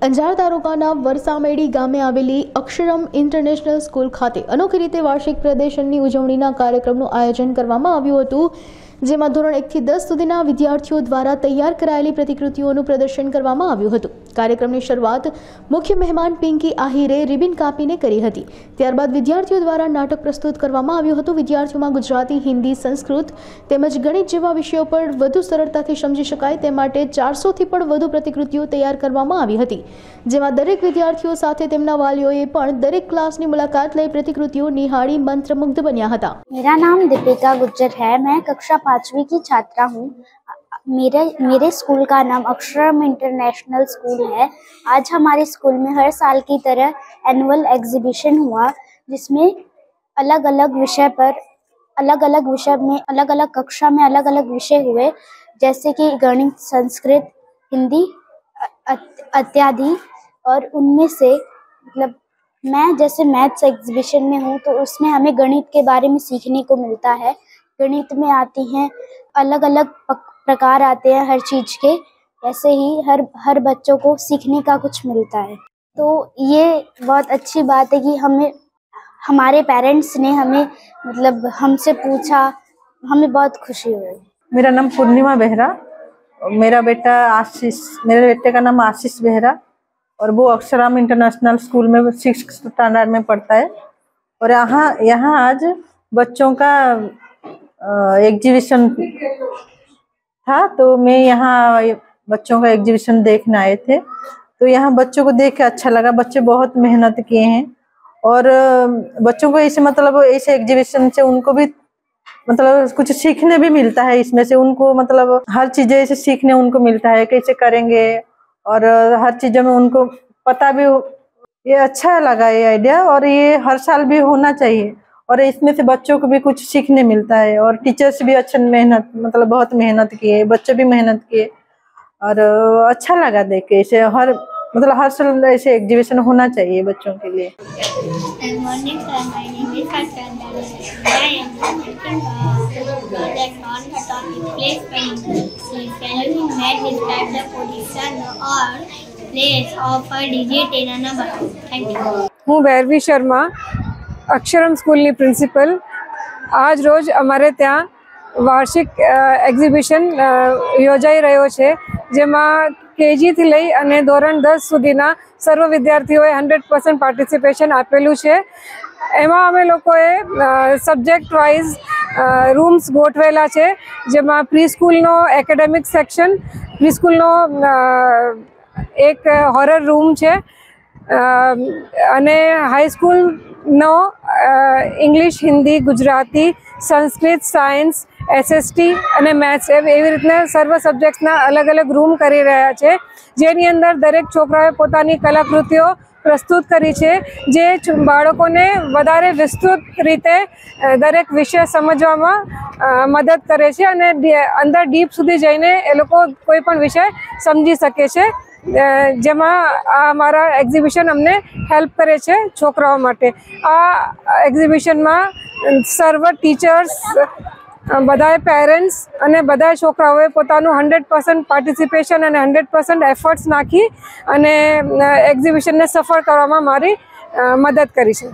અંજાર તાલુકાના વરસામેડી ગામે આવેલી અક્ષરમ ઇન્ટરનેશનલ સ્કૂલ ખાતે અનોખી રીતે વાર્ષિક પ્રદર્શનની ઉજવણીના કાર્યક્રમનું આયોજન કરવામાં આવ્યું હતું, જેમાં ધોરણ 1 થી 10 સુધીના વિદ્યાર્થીઓ દ્વારા તૈયાર કરાયેલી પ્રતિકૃતિઓનું પ્રદર્શન કરવામાં આવ્યું હતું। કાર્યક્રમની શરૂઆત મુખ્ય મહેમાન પિંકી આહિરે રિબિન કાપીને કરી હતી। ત્યારબાદ વિદ્યાર્થીઓ દ્વારા નાટક પ્રસ્તુત કરવામાં આવ્યું હતું। વિદ્યાર્થીઓમાં ગુજરાતી, હિન્દી, સંસ્કૃત તેમજ ગણિત જેવા વિષયો પર વધુ સરળતાથી સમજી શકાય તે માટે 400થી પણ વધુ પ્રતિકૃતિઓ તૈયાર કરવામાં આવી હતી, જેમાં દરેક વિદ્યાર્થીઓ સાથે તેમના વાલીઓએ પણ દરેક ક્લાસની મુલાકાત લઈ પ્રતિકૃતિઓ નિહાળી મંત્રમુગ્ધ બન્યા હતા। मेरा नाम दीपिका गुज्जर है। मैं कक्षा 5वीं की छात्रा हूँ। मेरे स्कूल का नाम अक्षरम इंटरनेशनल स्कूल है। आज हमारे स्कूल में हर साल की तरह एनुअल एग्जीबिशन हुआ, जिसमें अलग अलग विषय में अलग अलग कक्षा में अलग अलग विषय हुए, जैसे कि गणित, संस्कृत, हिंदी इत्यादि। और उनमें से मतलब मैं जैसे मैथ्स एग्जीबिशन में हूँ, तो उसमें हमें गणित के बारे में सीखने को मिलता है। गणित में आती हैं अलग अलग प्रकार आते हैं हर चीज़ के, ऐसे ही हर बच्चों को सीखने का कुछ मिलता है। तो ये बहुत अच्छी बात है कि हमारे पेरेंट्स ने हमें मतलब हमसे पूछा, हमें बहुत खुशी हुई। मेरा नाम पूर्णिमा बेहरा, मेरे बेटे का नाम आशीष बेहरा और वो अक्षरम इंटरनेशनल स्कूल में 6th स्टैंडर्ड में पढ़ता है। और यहाँ आज बच्चों का एग्जीबिशन था, तो मैं यहाँ बच्चों का एग्जीबिशन देखने आए थे। तो यहाँ बच्चों को देख के अच्छा लगा। बच्चे बहुत मेहनत किए हैं और बच्चों को ऐसे एग्जीबिशन से उनको भी मतलब कुछ सीखने भी मिलता है। इसमें से उनको मतलब हर चीज़ें ऐसे सीखने उनको मिलता है, कैसे करेंगे और हर चीज़ों में उनको पता भी। ये अच्छा लगा ये आइडिया, और ये हर साल भी होना चाहिए। और इसमें से बच्चों को भी कुछ सीखने मिलता है, और टीचर्स भी अच्छा बहुत मेहनत किए, बच्चे भी मेहनत किए, और अच्छा लगा देख के। इसे हर साल ऐसे एग्जीबिशन होना चाहिए बच्चों के लिए। Good morning, sir. My name is Harshanda. I am working project on the topic place painting. Can you describe the position or place of a digit in a number? Thank you. હું વૈરવી શર્મા, અક્ષરમ સ્કૂલની principal. આજ રોજ અમારે ત્યાં વાર્ષિક exhibition યોજાઈ રહ્યો છે, જેમાં કેજીથી લઈ અને ધોરણ 10 સુધીના સર્વ વિદ્યાર્થીઓએ 100% પાર્ટિસિપેશન આપેલું છે। એમાં અમે લોકોએ સબ્જેક્ટ વાઇઝ રૂમ્સ ગોઠવેલા છે, જેમાં પ્રી સ્કૂલનો એકેડેમિક સેક્શન, પ્રી સ્કૂલનો એક હોરર રૂમ છે, અને હાઈસ્કૂલનો English, Hindi, Gujarati, Sanskrit, science, SST અને મેથ્સ એવી રીતના સર્વ સબ્જેક્ટ્સના અલગ અલગ રૂમ કરી રહ્યા છે, જેની અંદર દરેક છોકરાઓએ પોતાની કલાકૃતિઓ પ્રસ્તુત કરી છે, જે બાળકોને વધારે વિસ્તૃત રીતે દરેક વિષય સમજવામાં મદદ કરે છે અને અંદર ડીપ સુધી જઈને એ લોકો કોઈ પણ વિષય સમજી શકે છે, જેમાં આ અમારા એક્ઝિબિશન અમને હેલ્પ કરે છે છોકરાઓ માટે। આ એક્ઝિબિશનમાં સર્વ ટીચર્સ, બધાએ પેરેન્ટ્સ અને બધા છોકરાઓએ પોતાનું 100% પાર્ટિસિપેશન અને 100% એફર્ટ્સ નાખી અને એક્ઝિબિશનને સફળ કરવામાં મારી મદદ કરી છે।